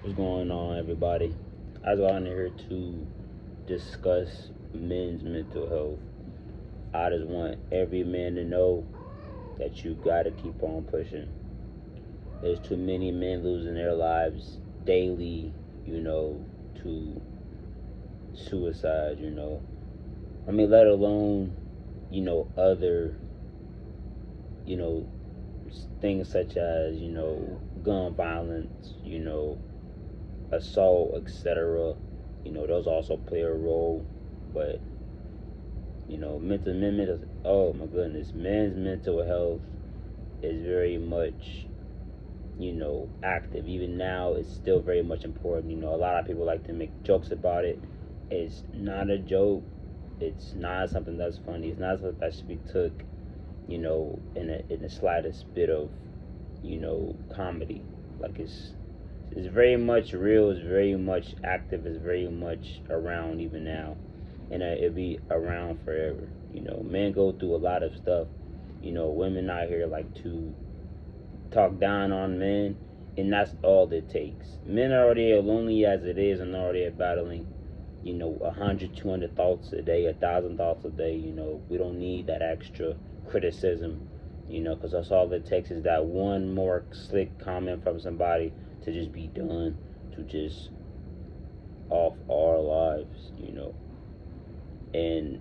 What's going on, everybody? I was on here to discuss men's mental health. I just want every man to know that you gotta keep on pushing. There's too many men losing their lives daily, to suicide. Let alone, other, you know, things such as, gun violence, assault, etc. Those also play a role. But mental. Oh my goodness, men's mental health is very much active. Even now, it's still very much important. A lot of people like to make jokes about it. It's not a joke. It's not something that's funny. It's not something that should be took, in the slightest bit of, comedy. Like it's very much real. It's very much active. It's very much around even now, and it'll be around forever. Men go through a lot of stuff. Women out here like to talk down on men, and that's all it takes. Men are already as lonely as it is, and already battling, 100, 200 thoughts a day, 1,000 thoughts a day. We don't need that extra criticism, because that's all it takes is that one more slick comment from somebody to just be done, to just off our lives. And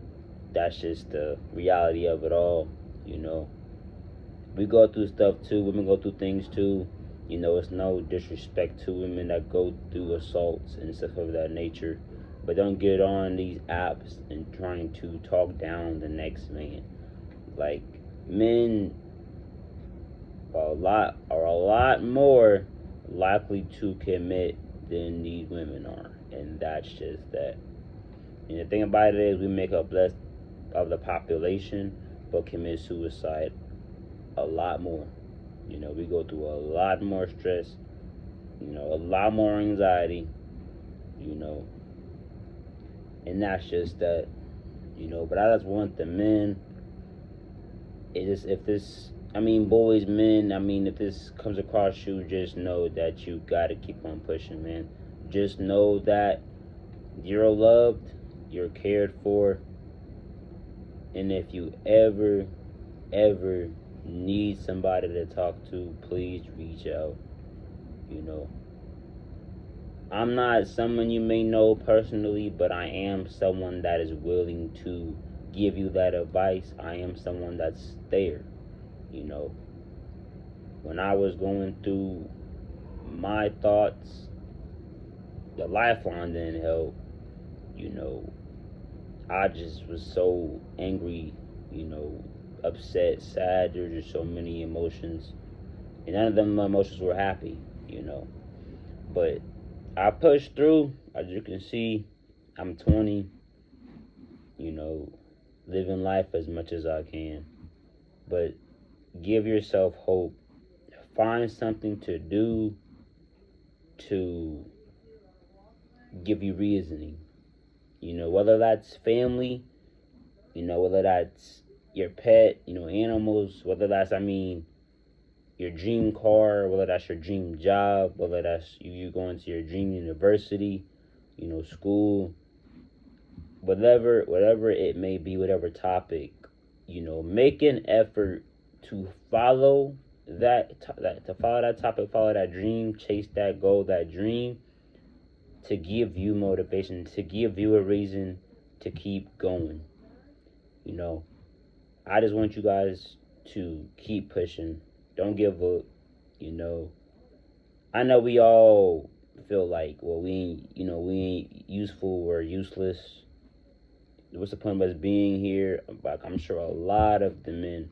that's just the reality of it all, you know. We go through stuff too. Women go through things too. It's no disrespect to women that go through assaults and stuff of that nature. But don't get on these apps and trying to talk down the next man. Like, men are a lot more likely to commit than these women are. And that's just that. And the thing about it is we make up less of the population but commit suicide a lot more. We go through a lot more stress, a lot more anxiety, you know, and that's just that, But I just want the men. It is if this, boys, men. If this comes across you, just know that you gotta keep on pushing, man. Just know that you're loved, you're cared for, and if you ever need somebody to talk to, please reach out. You know, I'm not someone you may know personally, but I am someone that is willing to give you that advice. I am someone that's there. You know, when I was going through my thoughts, the lifeline didn't help. You know, I just was so angry, upset, sad. There's just so many emotions, and none of them emotions were happy, you know. But I pushed through. As you can see, I'm 20, you know, living life as much as I can. But give yourself hope. Find something to do to give you reasoning. Whether that's family, whether that's your pet, animals, whether that's, your dream car, whether that's your dream job, whether that's you going to your dream university, school, whatever it may be, whatever topic, make an effort to follow to follow that topic, follow that dream, chase that goal, that dream, to give you motivation, to give you a reason to keep going. You know, I just want you guys to keep pushing. Don't give up. You know, I know we all feel like, well, we ain't useful or useless. What's the point of us being here? But I'm sure a lot of the men,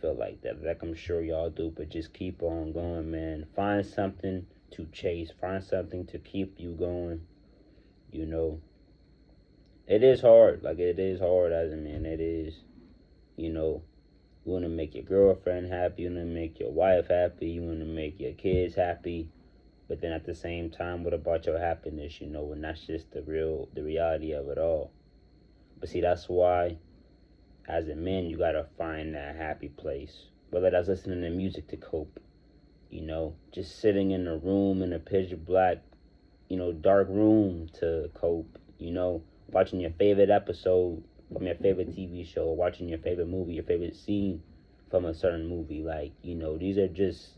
feel like that. Like I'm sure y'all do. But just keep on going, man. Find something to chase. Find something to keep you going. You know, it is hard. Like it is hard as a man. It is. You know, you want to make your girlfriend happy. You want to make your wife happy. You want to make your kids happy. But then at the same time, what about your happiness? And that's just the reality of it all. But see, that's why, as a man, you gotta find that happy place. Whether that's listening to music to cope, You know, just sitting in a room in a pitch black, dark room to cope. You know, watching your favorite episode from your favorite TV show, watching your favorite movie, your favorite scene from a certain movie. Like, these are just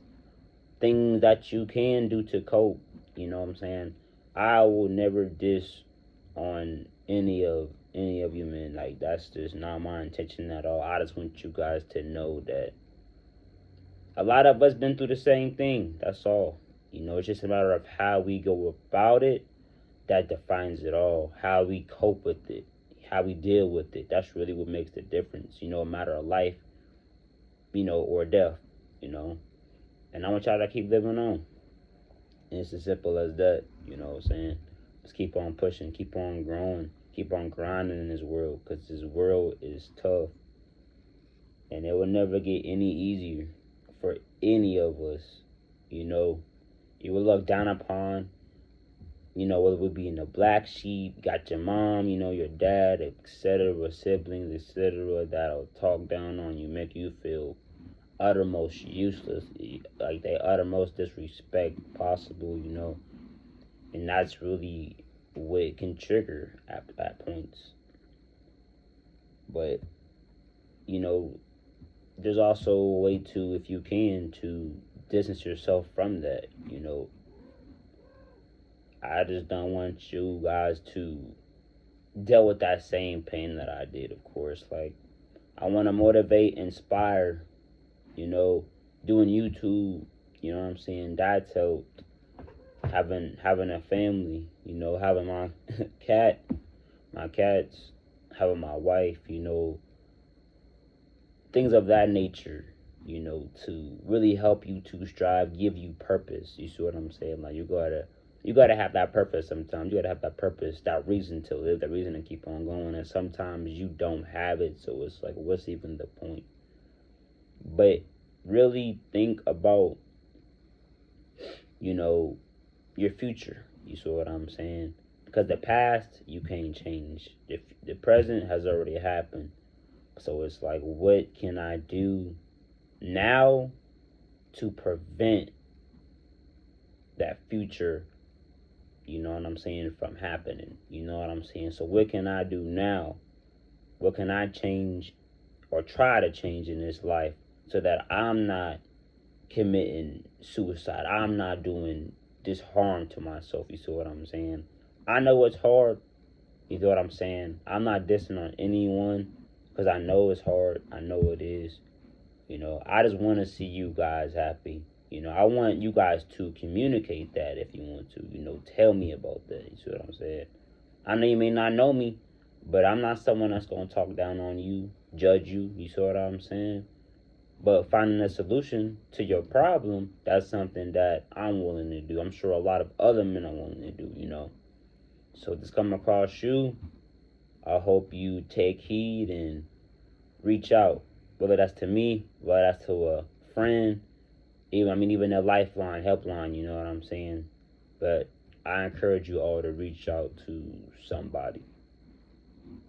things that you can do to cope. You know what I'm saying? I will never diss on any of you men. Like, that's just not my intention at all. I just want you guys to know that a lot of us been through the same thing. That's all. It's just a matter of how we go about it that defines it all. How we cope with it, how we deal with it. That's really what makes the difference. A matter of life, or death. You know, and I want y'all to keep living on. And it's as simple as that. You know what I'm saying? Just keep on pushing, keep on growing, keep on grinding in this world, because this world is tough, and it will never get any easier for any of us. You know, you will look down upon, whether it would be in the black sheep, got your mom, your dad, etc., siblings, etc., that'll talk down on you, make you feel uttermost useless, like they uttermost disrespect possible, and that's really what it can trigger at points. But, there's also a way to, if you can, to distance yourself from that. I just don't want you guys to deal with that same pain that I did, of course. Like, I want to motivate, inspire, doing YouTube, what I'm saying? That's helped. Having a family, having my cats, having my wife, things of that nature, to really help you to strive, give you purpose. You see what I'm saying? Like, you gotta have that purpose sometimes. You gotta have that purpose, that reason to live, that reason to keep on going. And sometimes you don't have it, so it's like, what's even the point? But really think about, your future. You see what I'm saying? Because the past, you can't change. The present has already happened. So it's like, what can I do now to prevent that future, what I'm saying, from happening? You know what I'm saying? So what can I do now? What can I change or try to change in this life so that I'm not committing suicide? I'm not doing this harm to myself. You see what I'm saying? I know it's hard. You know what I'm saying? I'm not dissing on anyone because I know it's hard. I know it is. I just want to see you guys happy. I want you guys to communicate that if you want to. Tell me about that. You see what I'm saying? I know you may not know me, but I'm not someone that's going to talk down on you, judge you. You see what I'm saying? But finding a solution to your problem, that's something that I'm willing to do. I'm sure a lot of other men are willing to do. So if this come across you, I hope you take heed and reach out. Whether that's to me, whether that's to a friend, even a lifeline, helpline, you know what I'm saying? But I encourage you all to reach out to somebody.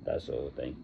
That's all. Thank you.